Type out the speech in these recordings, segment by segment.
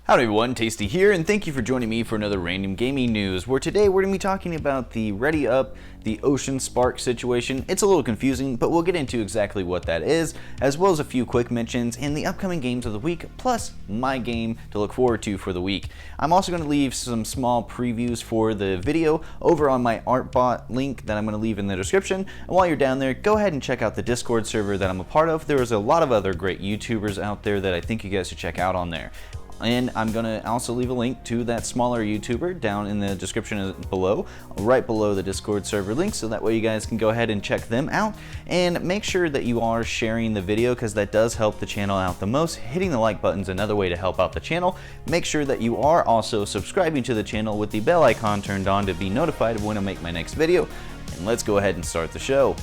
Howdy everyone, Tasty here, and thank you for joining me for another random gaming news, where today we're going to be talking about the ReadyUp, the Ocean Spark situation. It's a little confusing, but we'll get into exactly what that is, as well as a few quick mentions and the upcoming games of the week, plus my game to look forward to for the week. I'm also going to leave some small previews for the video over on my Artbot link that I'm going to leave in the description, and while you're down there, go ahead and check out the Discord server that I'm a part of. There is a lot of other great YouTubers out there that I think you guys should check out on there. And I'm going to also leave a link to that smaller YouTuber down in the description below, right below the Discord server link, so that way you guys can go ahead and check them out. And make sure that you are sharing the video, because that does help the channel out the most. Hitting the like button is another way to help out the channel. Make sure that you are also subscribing to the channel with the bell icon turned on to be notified of when I make my next video. And let's go ahead and start the show.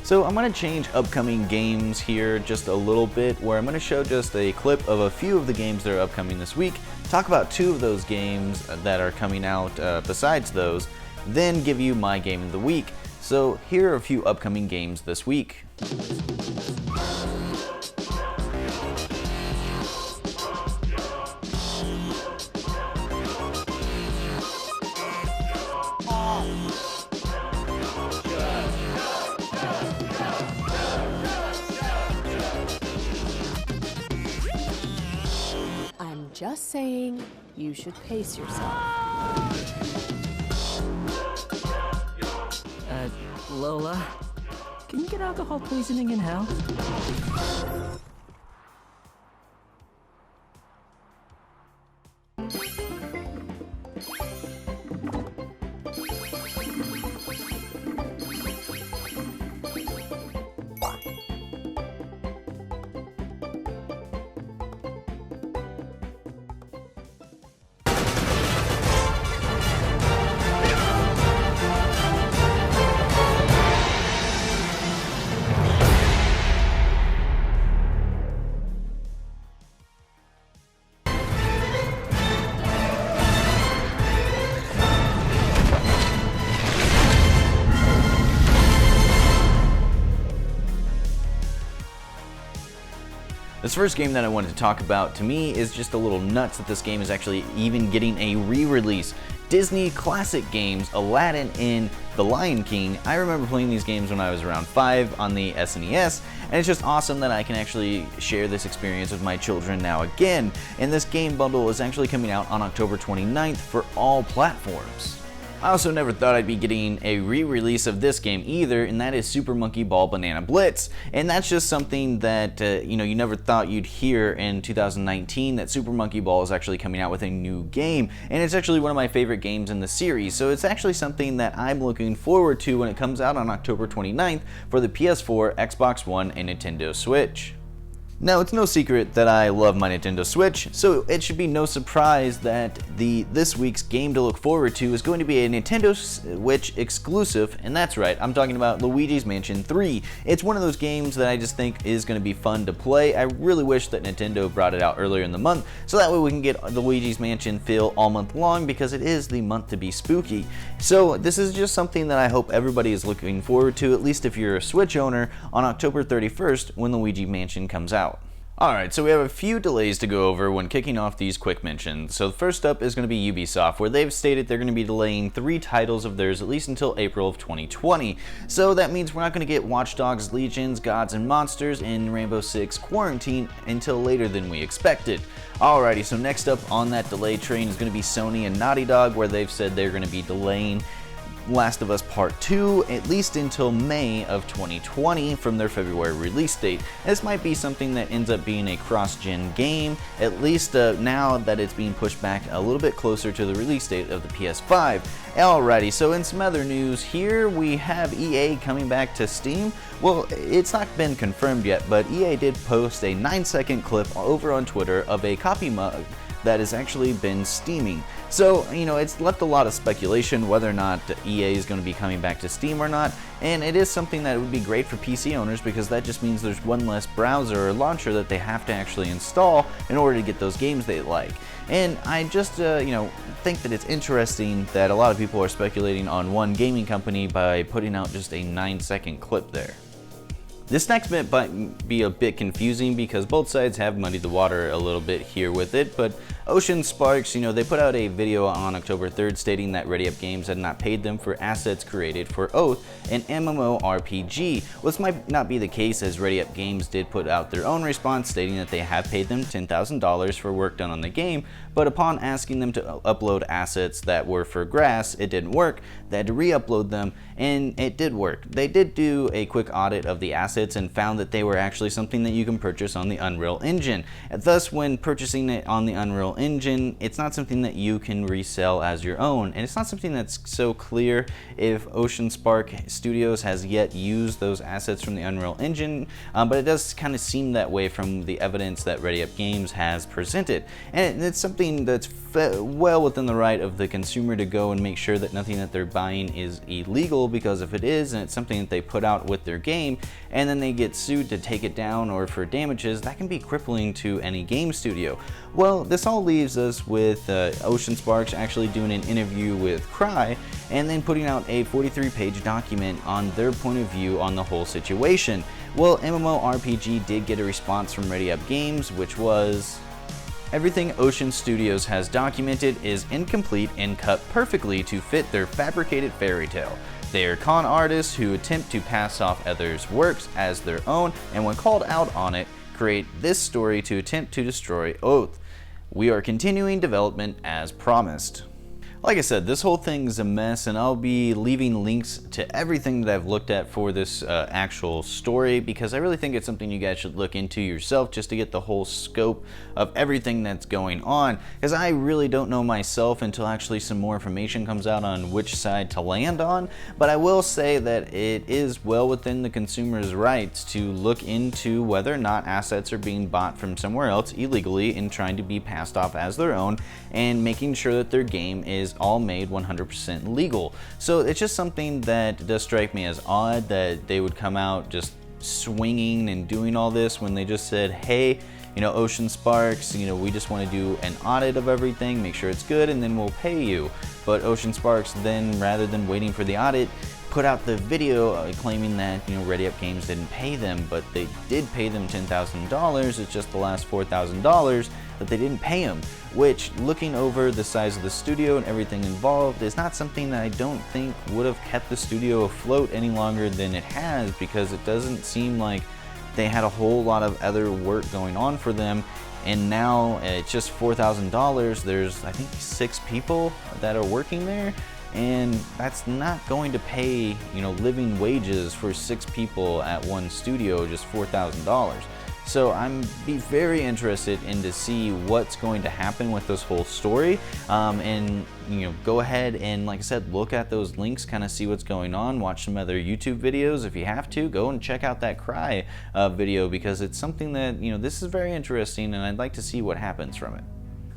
So I'm going to change upcoming games here just a little bit, where I'm going to show just a clip of a few of the games that are upcoming this week, talk about two of those games that are coming out besides those, then give you my game of the week. So here are a few upcoming games this week. Just saying, you should pace yourself. Lola, can you get alcohol poisoning in hell? This first game that I wanted to talk about, to me, is just a little nuts that this game is actually even getting a re-release. Disney classic games, Aladdin and The Lion King. I remember playing these games when I was around 5 on the SNES, and it's just awesome that I can actually share this experience with my children now again. And this game bundle is actually coming out on October 29th for all platforms. I also never thought I'd be getting a re-release of this game either, and that is Super Monkey Ball Banana Blitz. And that's just something that you never thought you'd hear in 2019, that Super Monkey Ball is actually coming out with a new game, and it's actually one of my favorite games in the series. So it's actually something that I'm looking forward to when it comes out on October 29th for the PS4, Xbox One, and Nintendo Switch. Now, it's no secret that I love my Nintendo Switch, so it should be no surprise that this week's game to look forward to is going to be a Nintendo Switch exclusive, and that's right, I'm talking about Luigi's Mansion 3. It's one of those games that I just think is going to be fun to play. I really wish that Nintendo brought it out earlier in the month, so that way we can get the Luigi's Mansion feel all month long, because it is the month to be spooky. So this is just something that I hope everybody is looking forward to, at least if you're a Switch owner, on October 31st when Luigi Mansion comes out. Alright, so we have a few delays to go over when kicking off these quick mentions. So the first up is going to be Ubisoft, where they've stated they're going to be delaying 3 titles of theirs at least until April of 2020. So that means we're not going to get Watch Dogs Legions, Gods and Monsters, and Rainbow Six Quarantine until later than we expected. Alrighty, so next up on that delay train is going to be Sony and Naughty Dog, where they've said they're going to be delaying Last of Us Part 2 at least until May of 2020 from their February release date. This might be something that ends up being a cross-gen game, at least now that it's being pushed back a little bit closer to the release date of the PS5. Alrighty, so in some other news here, we have EA coming back to Steam. Well, it's not been confirmed yet, but EA did post a 9-second clip over on Twitter of a coffee mug that has actually been steaming. So, it's left a lot of speculation whether or not EA is going to be coming back to Steam or not, and it is something that would be great for PC owners, because that just means there's one less browser or launcher that they have to actually install in order to get those games they like. And I just, think that it's interesting that a lot of people are speculating on one gaming company by putting out just a 9-second clip there. This next bit might be a bit confusing because both sides have muddied the water a little bit here with it, but Ocean Sparks, they put out a video on October 3rd stating that ReadyUp Games had not paid them for assets created for Oath, an MMORPG. Well, this might not be the case, as ReadyUp Games did put out their own response stating that they have paid them $10,000 for work done on the game, but upon asking them to upload assets that were for grass, it didn't work. They had to re-upload them, and it did work. They did do a quick audit of the assets and found that they were actually something that you can purchase on the Unreal Engine. And thus, when purchasing it on the Unreal Engine, it's not something that you can resell as your own, and it's not something that's so clear if Ocean Spark Studios has yet used those assets from the Unreal Engine, but it does kind of seem that way from the evidence that ReadyUp Games has presented. And it's something that's well within the right of the consumer to go and make sure that nothing that they're buying is illegal, because if it is, and it's something that they put out with their game, and then they get sued to take it down or for damages, that can be crippling to any game studio. Well, this all leaves us with Ocean Sparks actually doing an interview with Cry, and then putting out a 43-page document on their point of view on the whole situation. Well, MMORPG did get a response from ReadyUp Games, which was: everything Ocean Studios has documented is incomplete and cut perfectly to fit their fabricated fairy tale. They are con artists who attempt to pass off others' works as their own, and when called out on it, create this story to attempt to destroy Oath. We are continuing development as promised. Like I said, this whole thing is a mess, and I'll be leaving links to everything that I've looked at for this actual story, because I really think it's something you guys should look into yourself just to get the whole scope of everything that's going on, because I really don't know myself until actually some more information comes out on which side to land on. But I will say that it is well within the consumer's rights to look into whether or not assets are being bought from somewhere else illegally and trying to be passed off as their own, and making sure that their game is all made 100% legal. So it's just something that does strike me as odd that they would come out just swinging and doing all this when they just said, hey, Ocean Sparks, we just want to do an audit of everything, make sure it's good, and then we'll pay you. But Ocean Sparks then, rather than waiting for the audit, put out the video claiming that ReadyUp Games didn't pay them, but they did pay them $10,000. It's just the last $4,000 that they didn't pay them, which, looking over the size of the studio and everything involved, is not something that I don't think would have kept the studio afloat any longer than it has, because it doesn't seem like they had a whole lot of other work going on for them. And now it's just $4,000. There's, I think, 6 people that are working there, and that's not going to pay, living wages for 6 people at one studio, just $4,000. So I'm be very interested in to see what's going to happen with this whole story, and go ahead and, like I said, look at those links, kind of see what's going on, watch some other YouTube videos if you have to. Go and check out that Cry video, because it's something that this is very interesting, and I'd like to see what happens from it.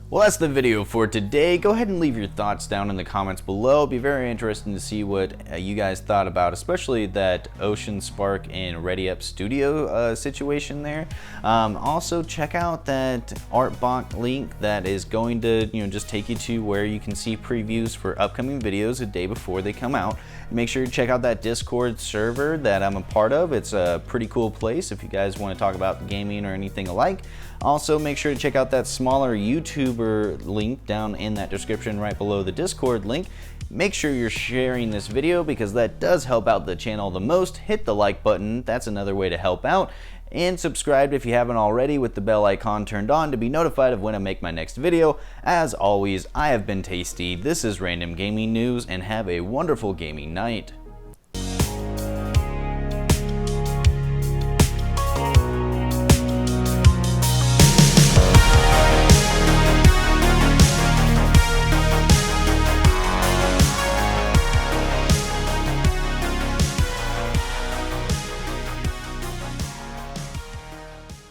Well, that's the video for today. Go ahead and leave your thoughts down in the comments below. It'd be very interesting to see what you guys thought about, especially that Ocean Spark and ReadyUp Studio situation there. Also, check out that Artbot link that is going to just take you to where you can see previews for upcoming videos a day before they come out. Make sure you check out that Discord server that I'm a part of. It's a pretty cool place if you guys want to talk about gaming or anything alike. Also, make sure to check out that smaller YouTuber link down in that description right below the Discord link. Make sure you're sharing this video, because that does help out the channel the most. Hit the like button, that's another way to help out. And subscribe if you haven't already, with the bell icon turned on to be notified of when I make my next video. As always, I have been Tasty, this is Random Gaming News, and have a wonderful gaming night.